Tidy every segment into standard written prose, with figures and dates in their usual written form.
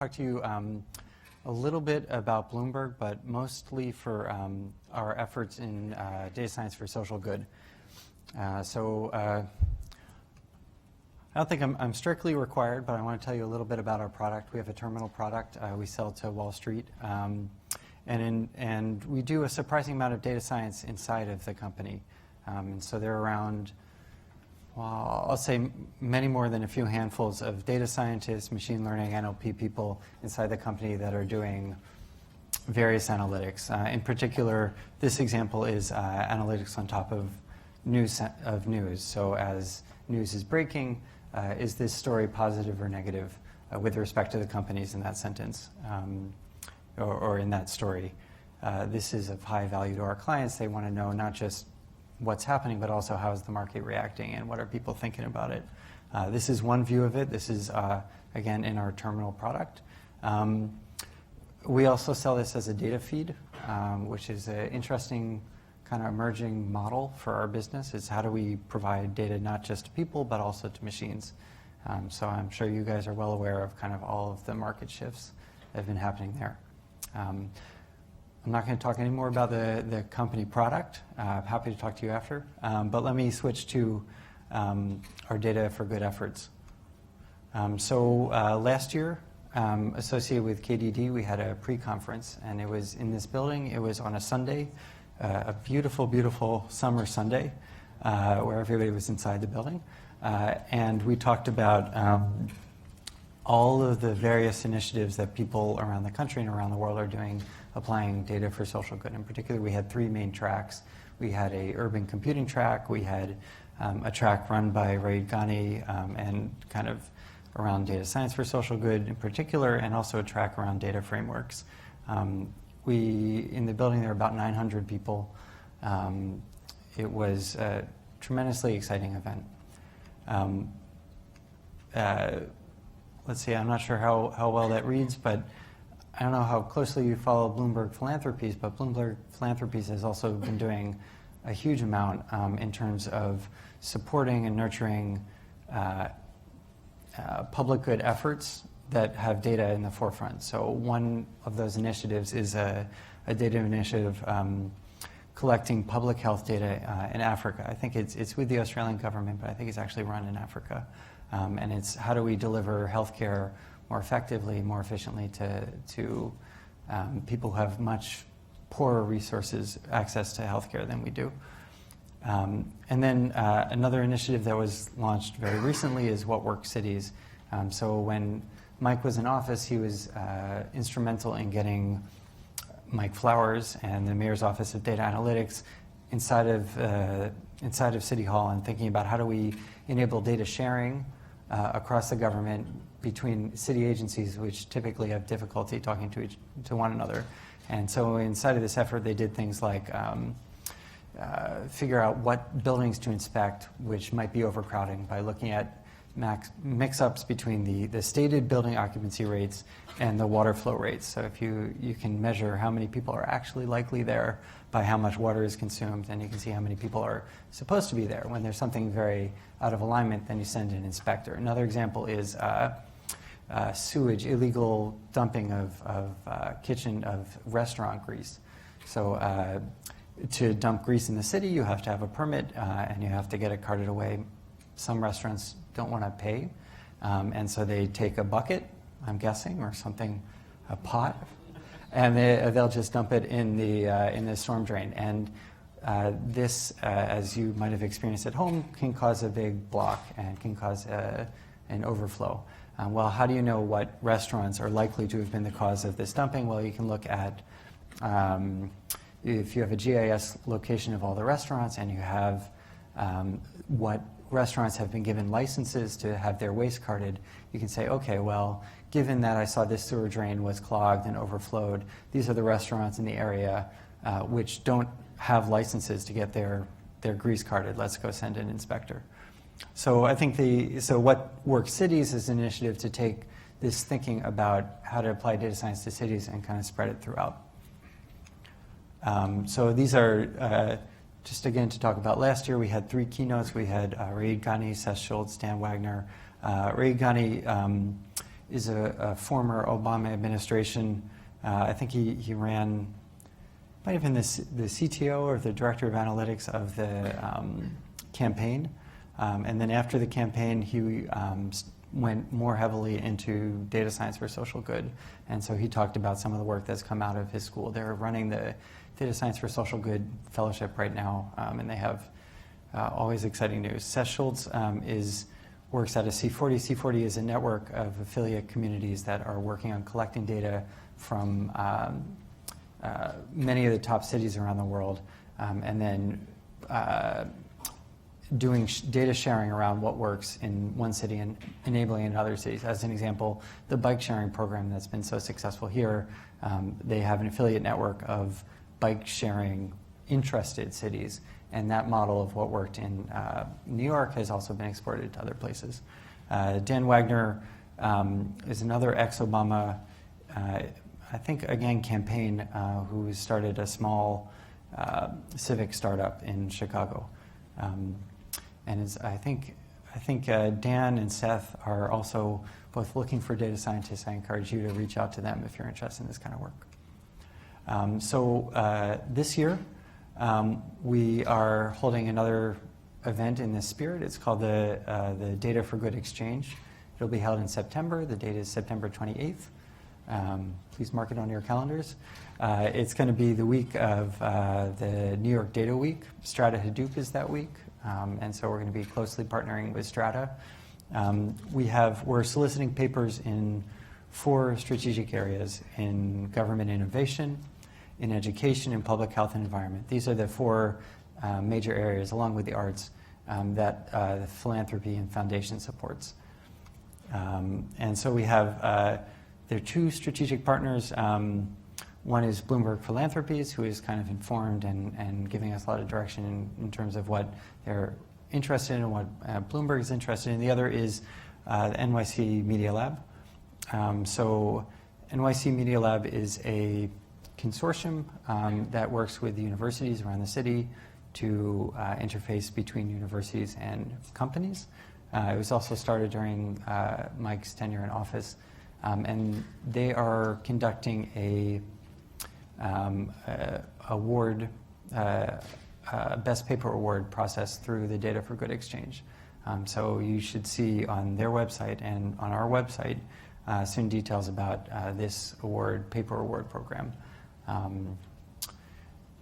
Talk to you a little bit about Bloomberg, but mostly for our efforts in data science for social good. I don't think I'm strictly required, but I want to tell you a little bit about our product. We have a terminal product. We sell to Wall Street, and we do a surprising amount of data science inside of the company. And so there are around, well, I'll say many more than a few handfuls of data scientists, machine learning, NLP people inside the company that are doing various analytics. In particular, this example is analytics on top of news. So as news is breaking, is this story positive or negative with respect to the companies in that sentence or in that story? This is of high value to our clients. They want to know not just what's happening, but also how is the market reacting and what are people thinking about it. This is one view of it. This is, again, in our terminal product. We also sell this as a data feed, which is an interesting kind of emerging model for our business, is how do we provide data not just to people, but also to machines. So I'm sure you guys are well aware of kind of all of the market shifts that have been happening there. I'm not going to talk anymore about the company product. I'm happy to talk to you after. But let me switch to our data for good efforts. Last year, associated with KDD, we had a pre-conference, and it was in this building. It was on a Sunday, a beautiful, beautiful summer Sunday, where everybody was inside the building. And we talked about all of the various initiatives that people around the country and around the world are doing, applying data for social good. In particular, we had three main tracks. We had a urban computing track, we had a track run by Raid Ghani and kind of around data science for social good in particular, and also a track around data frameworks. In the building, there were about 900 people. It was a tremendously exciting event. Let's see, I'm not sure how well that reads, but I don't know how closely you follow Bloomberg Philanthropies, but Bloomberg Philanthropies has also been doing a huge amount in terms of supporting and nurturing public good efforts that have data in the forefront. So one of those initiatives is a data initiative collecting public health data in Africa. I think it's with the Australian government, but I think it's actually run in Africa. And it's how do we deliver healthcare more effectively, more efficiently to people who have much poorer resources, access to healthcare than we do. And then another initiative that was launched very recently is What Works Cities. So when Mike was in office, he was instrumental in getting Mike Flowers and the Mayor's Office of Data Analytics inside of City Hall and thinking about how do we enable data sharing across the government between city agencies, which typically have difficulty talking to one another. And so inside of this effort, they did things like figure out what buildings to inspect, which might be overcrowding, by looking at mix-ups between the stated building occupancy rates and the water flow rates. So if you can measure how many people are actually likely there by how much water is consumed, and you can see how many people are supposed to be there. When there's something very out of alignment, then you send an inspector. Another example is sewage, illegal dumping of restaurant grease. So to dump grease in the city, you have to have a permit and you have to get it carted away. Some restaurants don't want to pay, and so they take a bucket, I'm guessing, or something, a pot, and they'll just dump it in the storm drain. And this, as you might have experienced at home, can cause a big block and can cause an overflow. Well, how do you know what restaurants are likely to have been the cause of this dumping? Well, you can look at if you have a GIS location of all the restaurants and you have what restaurants have been given licenses to have their waste carted, you can say, okay, well, given that I saw this sewer drain was clogged and overflowed, these are the restaurants in the area which don't have licenses to get their grease carted. Let's go send an inspector. So I think What Works Cities is an initiative to take this thinking about how to apply data science to cities and kind of spread it throughout. So these are just again to talk about last year, we had three keynotes. We had Raid Ghani, Seth Schultz, Dan Wagner. Raid Ghani is a former Obama administration. I think he ran, might have been the CTO or the director of analytics of the campaign. And then after the campaign, he went more heavily into data science for social good. And so he talked about some of the work that's come out of his school. They're running the Data Science for Social Good Fellowship right now, and they have always exciting news. Seth Schultz works at a C40. C40 is a network of affiliate communities that are working on collecting data from many of the top cities around the world, and then doing data sharing around what works in one city and enabling in other cities. As an example, the bike sharing program that's been so successful here, they have an affiliate network of bike sharing interested cities, and that model of what worked in New York has also been exported to other places. Dan Wagner is another ex-Obama, I think again campaign, who started a small civic startup in Chicago. And I think Dan and Seth are also both looking for data scientists. I encourage you to reach out to them if you're interested in this kind of work. So this year, we are holding another event in this spirit. It's called the Data for Good Exchange. It'll be held in September. The date is September 28th. Please mark it on your calendars. It's going to be the week of the New York Data Week. Strata Hadoop is that week. And so we're going to be closely partnering with Strata. We're soliciting papers in 4 strategic areas: in government innovation, in education, in public health and environment. These are the 4 major areas, along with the arts, that the philanthropy and foundation supports. And so we have, there are 2 strategic partners. One is Bloomberg Philanthropies, who is kind of informed and giving us a lot of direction in terms of what they're interested in and what Bloomberg is interested in. The other is the NYC Media Lab. So NYC Media Lab is a consortium that works with the universities around the city to interface between universities and companies. It was also started during Mike's tenure in office, and they are conducting a best paper award process through the Data for Good Exchange. So you should see on their website and on our website soon details about this paper award program.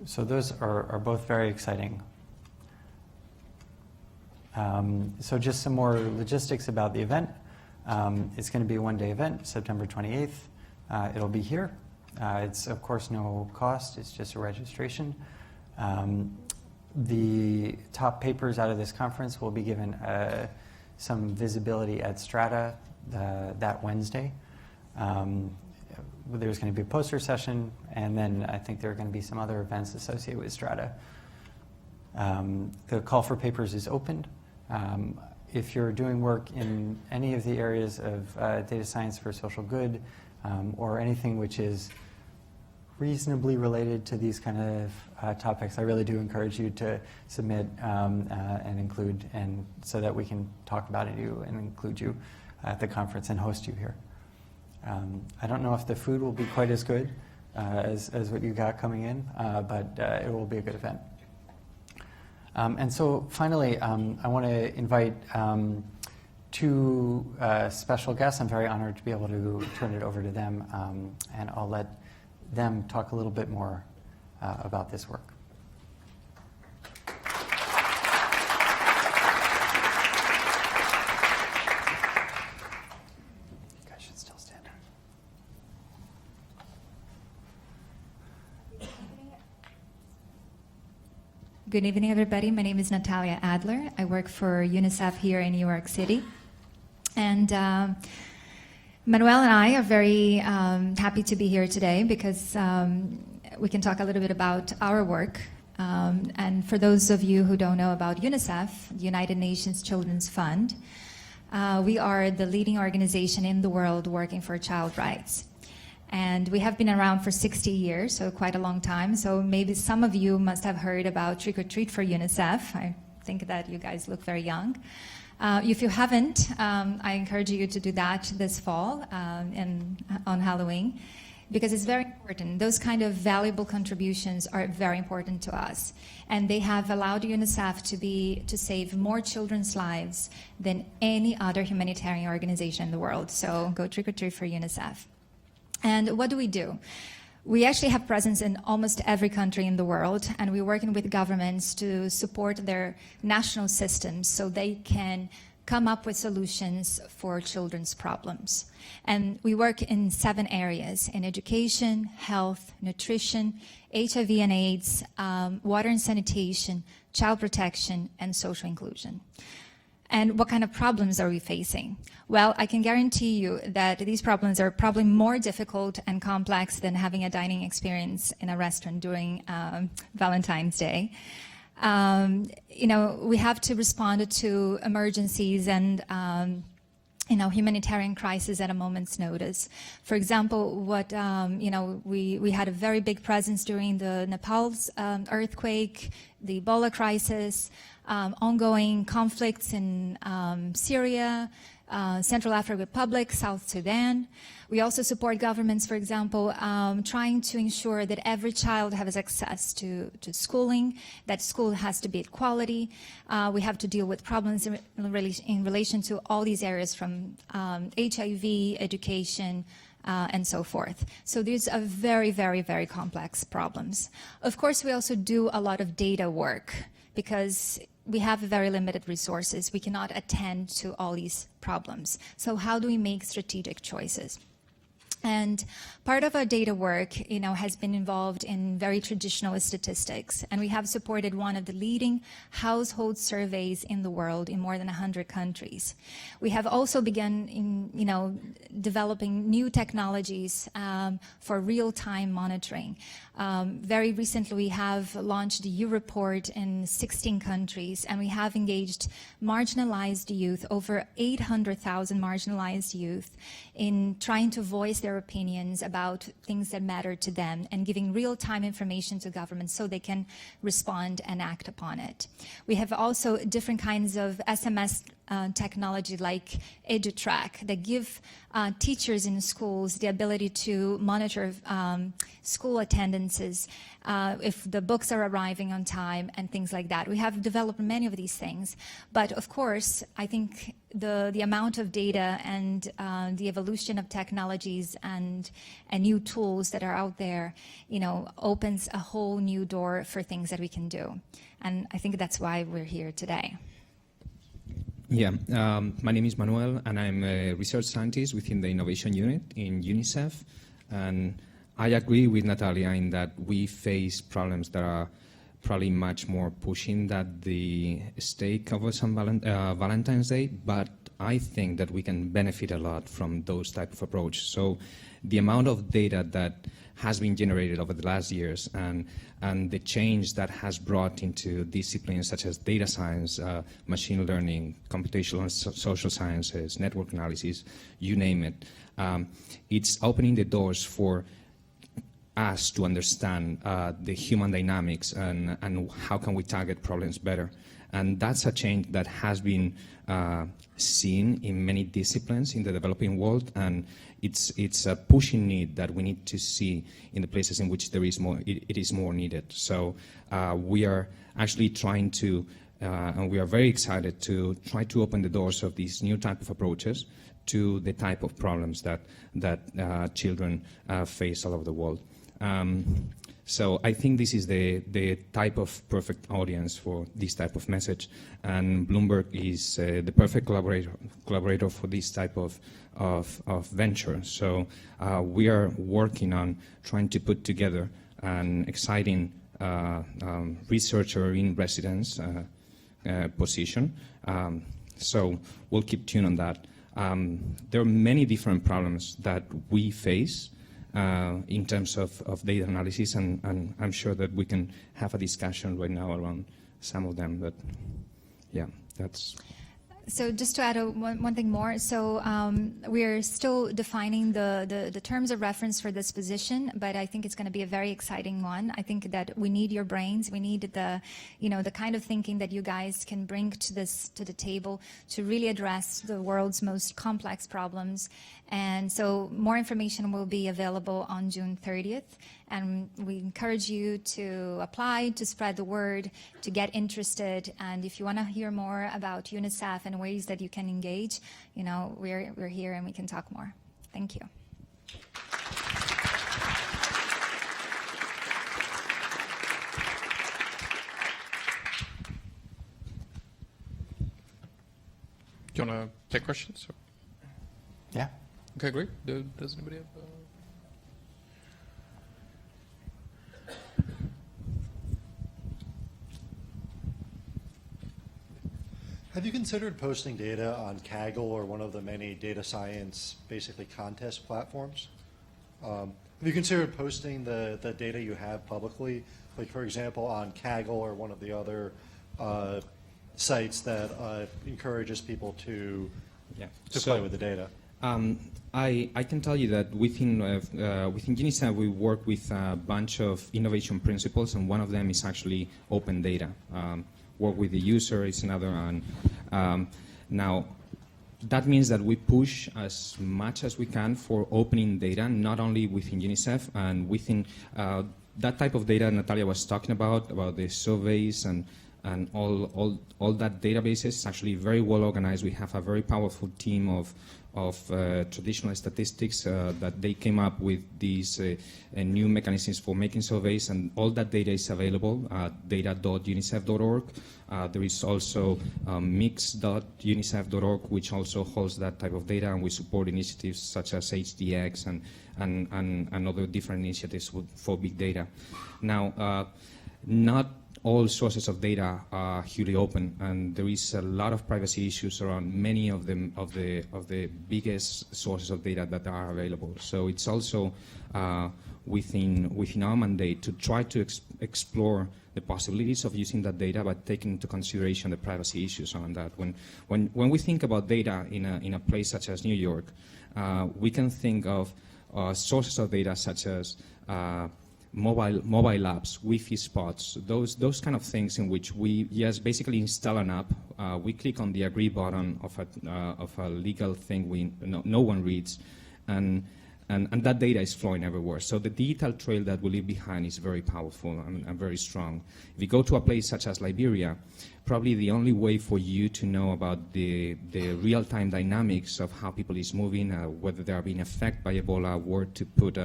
So those are both very exciting. So just some more logistics about the event. It's going to be a one-day event, September 28th. It'll be here. It's, of course, no cost. It's just a registration. The top papers out of this conference will be given some visibility at Strata that Wednesday. There's going to be a poster session, and then I think there are going to be some other events associated with Strata. The call for papers is opened. If you're doing work in any of the areas of data science for social good, or anything which is reasonably related to these kind of topics, I really do encourage you to submit and include, and so that we can talk about it and include you at the conference and host you here. I don't know if the food will be quite as good as what you got coming in, but it will be a good event. And so finally, I want to invite 2 special guests. I'm very honored to be able to turn it over to them, and I'll let them talk a little bit more about this work. You guys should still stand up. Good evening, everybody. My name is Natalia Adler. I work for UNICEF here in New York City. And Manuel and I are very happy to be here today because we can talk a little bit about our work. And for those of you who don't know about UNICEF, United Nations Children's Fund, we are the leading organization in the world working for child rights. And we have been around for 60 years, so quite a long time. So maybe some of you must have heard about Trick or Treat for UNICEF. I think that you guys look very young. If you haven't, I encourage you to do that this fall on Halloween, because it's very important. Those kind of valuable contributions are very important to us, and they have allowed UNICEF to save more children's lives than any other humanitarian organization in the world. So go trick or treat for UNICEF. And what do? We actually have presence in almost every country in the world, and we're working with governments to support their national systems so they can come up with solutions for children's problems. And we work in 7 areas: in education, health, nutrition, HIV and AIDS, water and sanitation, child protection, and social inclusion. And what kind of problems are we facing? Well, I can guarantee you that these problems are probably more difficult and complex than having a dining experience in a restaurant during Valentine's Day. We have to respond to emergencies and humanitarian crisis at a moment's notice. For example, we had a very big presence during the Nepal's earthquake, the Ebola crisis, ongoing conflicts in Syria, Central African Republic, South Sudan. We also support governments, for example, trying to ensure that every child has access to schooling, that school has to be at quality. We have to deal with problems in relation to all these areas, from HIV, education, and so forth. So these are very, very, very complex problems. Of course, we also do a lot of data work, because we have very limited resources. We cannot attend to all these problems. So how do we make strategic choices? And part of our data work, has been involved in very traditional statistics, and we have supported one of the leading household surveys in the world in more than 100 countries. We have also begun developing new technologies for real-time monitoring. Very recently, we have launched the U-Report in 16 countries, and we have engaged marginalized youth, over 800,000 marginalized youth, in trying to voice their opinions about things that matter to them, and giving real-time information to governments so they can respond and act upon it. We have also different kinds of SMS technology like EduTrack that give teachers in schools the ability to monitor school attendances, if the books are arriving on time, and things like that. We have developed many of these things, but of course, I think the amount of data and the evolution of technologies and new tools that are out there, opens a whole new door for things that we can do. And I think that's why we're here today. Yeah, my name is Manuel, and I'm a research scientist within the innovation unit in UNICEF. And I agree with Natalia in that we face problems that are probably much more pushing than the stake of Valentine's Day, but I think that we can benefit a lot from those type of approach. So the amount of data that has been generated over the last years, and the change that has brought into disciplines such as data science, machine learning, computational and social sciences, network analysis, you name it, it's opening the doors for us to understand the human dynamics and how can we target problems better. And that's a change that has been seen in many disciplines in the developing world, and it's a pushing need that we need to see in the places in which there is more, it is more needed. So we are actually trying to, and we are very excited to try to open the doors of these new type of approaches to the type of problems that children face all over the world. So I think this is the type of perfect audience for this type of message, and Bloomberg is the perfect collaborator for this type of venture. So we are working on trying to put together an exciting researcher in residence position. So we'll keep tuned on that. There are many different problems that we face in terms of data analysis, and I'm sure that we can have a discussion right now around some of them, but yeah, that's... So just to add one thing more, so we're still defining the terms of reference for this position, but I think it's going to be a very exciting one. I think that we need your brains. We need the kind of thinking that you guys can bring to the table to really address the world's most complex problems. And so more information will be available on June 30th. And we encourage you to apply, to spread the word, to get interested. And if you want to hear more about UNICEF and ways that you can engage, we're here and we can talk more. Thank you. Do you want to take questions? Or? Yeah. Okay, great. Does anybody have... Have you considered posting data on Kaggle or one of the many data science, basically contest platforms? Have you considered posting the data you have publicly, like for example on Kaggle or one of the other sites that encourages people to play with the data? I can tell you that within UNICEF we work with a bunch of innovation principles, and one of them is actually open data. Work with the user is another, and now that means that we push as much as we can for opening data, not only within UNICEF and within that type of data Natalia was talking about the surveys and all that databases is actually very well organized. We have a very powerful team of traditional statistics that they came up with these new mechanisms for making surveys, and all that data is available at data.unicef.org. There is also mix.unicef.org, which also holds that type of data, and we support initiatives such as HDX and other different initiatives for big data. Now, not all sources of data are wholly open, and there is a lot of privacy issues around many of the biggest sources of data that are available. So it's also within our mandate to try to explore the possibilities of using that data, but taking into consideration the privacy issues on that. When we think about data in a place such as New York, we can think of sources of data such as mobile apps, Wi-Fi spots, those kind of things in which we basically install an app. We click on the agree button of a legal thing no one reads, and that data is flowing everywhere. So the digital trail that we leave behind is very powerful and very strong. If you go to a place such as Liberia, probably the only way for you to know about the real-time dynamics of how people is moving, whether they are being affected by Ebola, where to put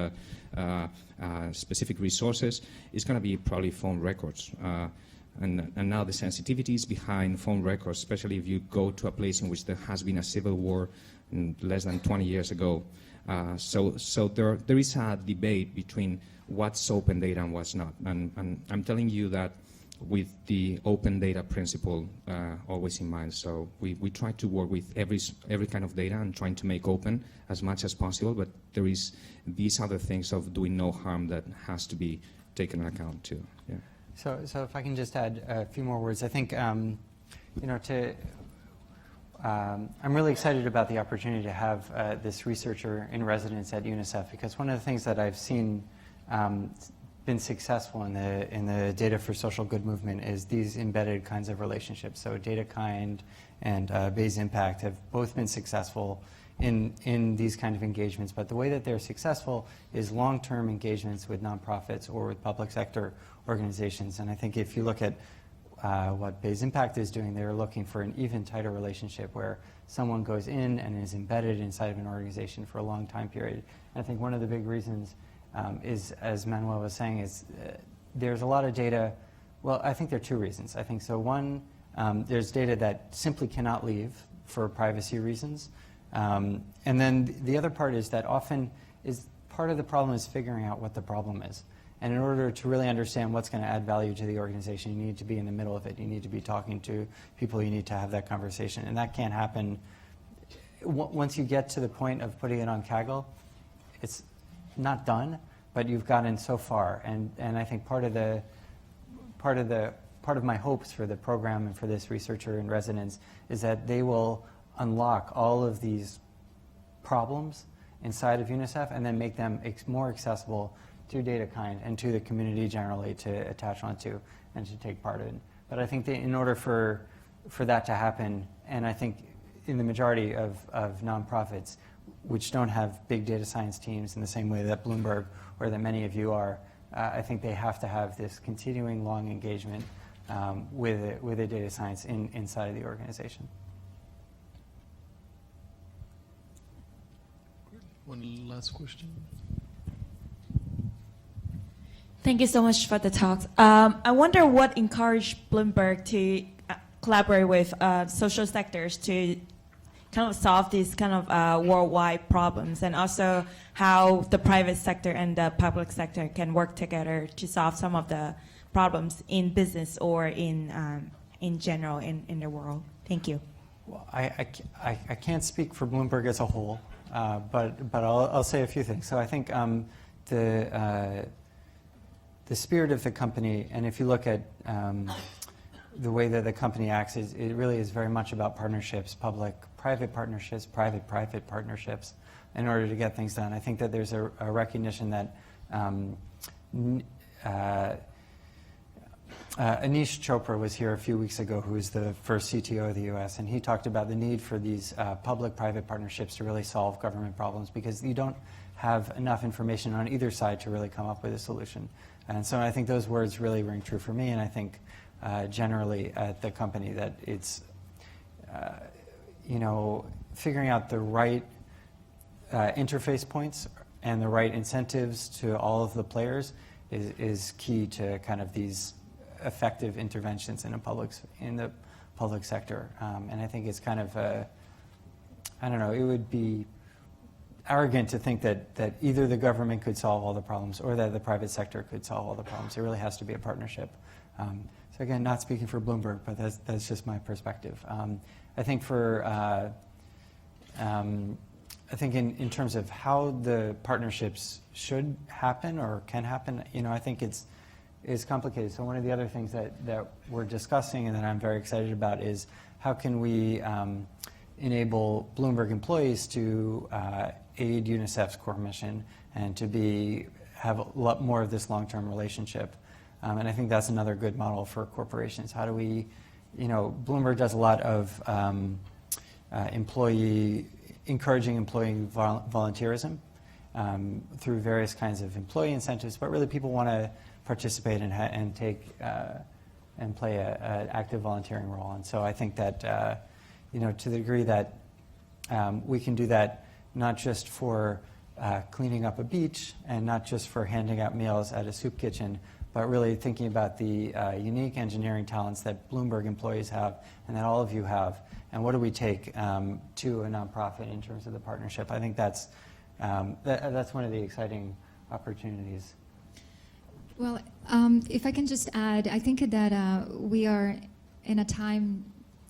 specific resources, is going to be probably phone records. And now the sensitivities behind phone records, especially if you go to a place in which there has been a civil war less than 20 years ago. So there is a debate between what's open data and what's not. And I'm telling you that with the open data principle always in mind. So we try to work with every kind of data and trying to make open as much as possible, but there is these other things of doing no harm that has to be taken into account too. Yeah. So if I can just add a few more words, I think I'm really excited about the opportunity to have this researcher in residence at UNICEF, because one of the things that I've seen been successful in the data for social good movement is these embedded kinds of relationships. So DataKind and Bayes Impact have both been successful in these kind of engagements, but the way that they're successful is long-term engagements with nonprofits or with public sector organizations. And I think if you look at what Bayes Impact is doing, they're looking for an even tighter relationship where someone goes in and is embedded inside of an organization for a long time period. And I think one of the big reasons is, as Manuel was saying, is there's a lot of data. Well, I think there are two reasons. I think so. One, there's data that simply cannot leave for privacy reasons. And then the other part is that often is part of the problem is figuring out what the problem is. And in order to really understand what's going to add value to the organization, you need to be in the middle of it. You need to be talking to people. You need to have that conversation. And that can't happen. Once you get to the point of putting it on Kaggle, it's not done, but you've gotten so far. And I think part of the part of my hopes for the program and for this researcher in residence is that they will unlock all of these problems inside of UNICEF and then make them more accessible to DataKind and to the community generally to attach onto and to take part in. But I think that in order for that to happen, and I think in the majority of nonprofits which don't have big data science teams in the same way that Bloomberg or that many of you are, I think they have to have this continuing long engagement with a data science inside of the organization. One last question. Thank you so much for the talk. I wonder what encouraged Bloomberg to collaborate with social sectors to kind of solve these kind of worldwide problems, and also how the private sector and the public sector can work together to solve some of the problems in business or in general in the world. Thank you. Well, I can't speak for Bloomberg as a whole, but I'll say a few things. So I think the spirit of the company, and if you look at the way that the company acts, it really is very much about partnerships, public-private partnerships, private-private partnerships, in order to get things done. I think that there's a recognition that Anish Chopra was here a few weeks ago, who is the first CTO of the US, and he talked about the need for these public-private partnerships to really solve government problems, because you don't have enough information on either side to really come up with a solution. And so I think those words really ring true for me, and I think generally at the company that it's, figuring out the right interface points and the right incentives to all of the players is key to kind of these effective interventions in the public sector. And I think it's kind of I don't know, it would be arrogant to think that either the government could solve all the problems or that the private sector could solve all the problems. It really has to be a partnership. So again, not speaking for Bloomberg, but that's just my perspective. I think in terms of how the partnerships should happen or can happen, I think it's complicated. So one of the other things that we're discussing and that I'm very excited about is how can we enable Bloomberg employees to aid UNICEF's core mission and to have a lot more of this long-term relationship. And I think that's another good model for corporations. How do we, Bloomberg does a lot of encouraging employee volunteerism through various kinds of employee incentives, but really people want to participate and take and play an active volunteering role. And so I think that, to the degree that we can do that not just for cleaning up a beach and not just for handing out meals at a soup kitchen, but really thinking about the unique engineering talents that Bloomberg employees have and that all of you have, and what do we take to a nonprofit in terms of the partnership. I think that's one of the exciting opportunities. Well, if I can just add, I think that we are in a time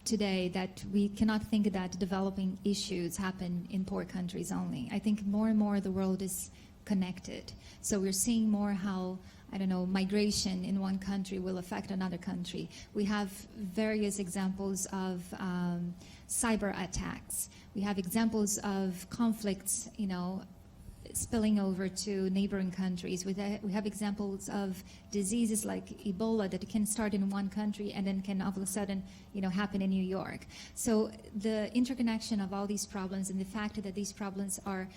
today that we cannot think that developing issues happen in poor countries only. I think more and more the world is connected. So we're seeing more how, migration in one country will affect another country. We have various examples of cyber attacks. We have examples of conflicts, spilling over to neighboring countries. We have examples of diseases like Ebola that can start in one country and then can all of a sudden, happen in New York. So the interconnection of all these problems and the fact that these problems are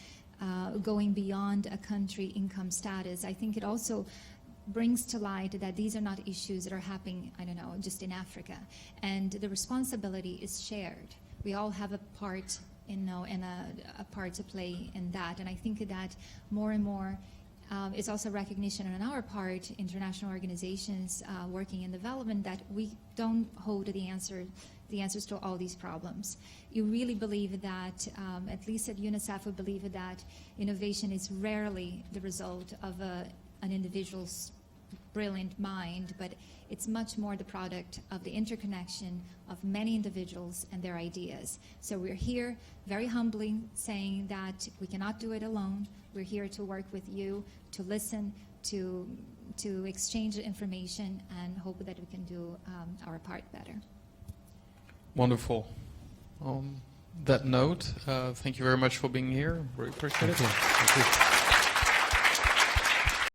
going beyond a country income status, I think it also brings to light that these are not issues that are happening, just in Africa. And the responsibility is shared. We all have a part and a part to play in that. And I think that more and more is also recognition on our part, international organizations working in development, that we don't hold the answers to all these problems. You really believe that, at least at UNICEF, we believe that innovation is rarely the result of an individual's brilliant mind, but it's much more the product of the interconnection of many individuals and their ideas. So we're here very humbly saying that we cannot do it alone. We're here to work with you, to listen, to to exchange information and hope that we can do our part better. Wonderful. On that note, thank you very much for being here. Really appreciate it. Thank you.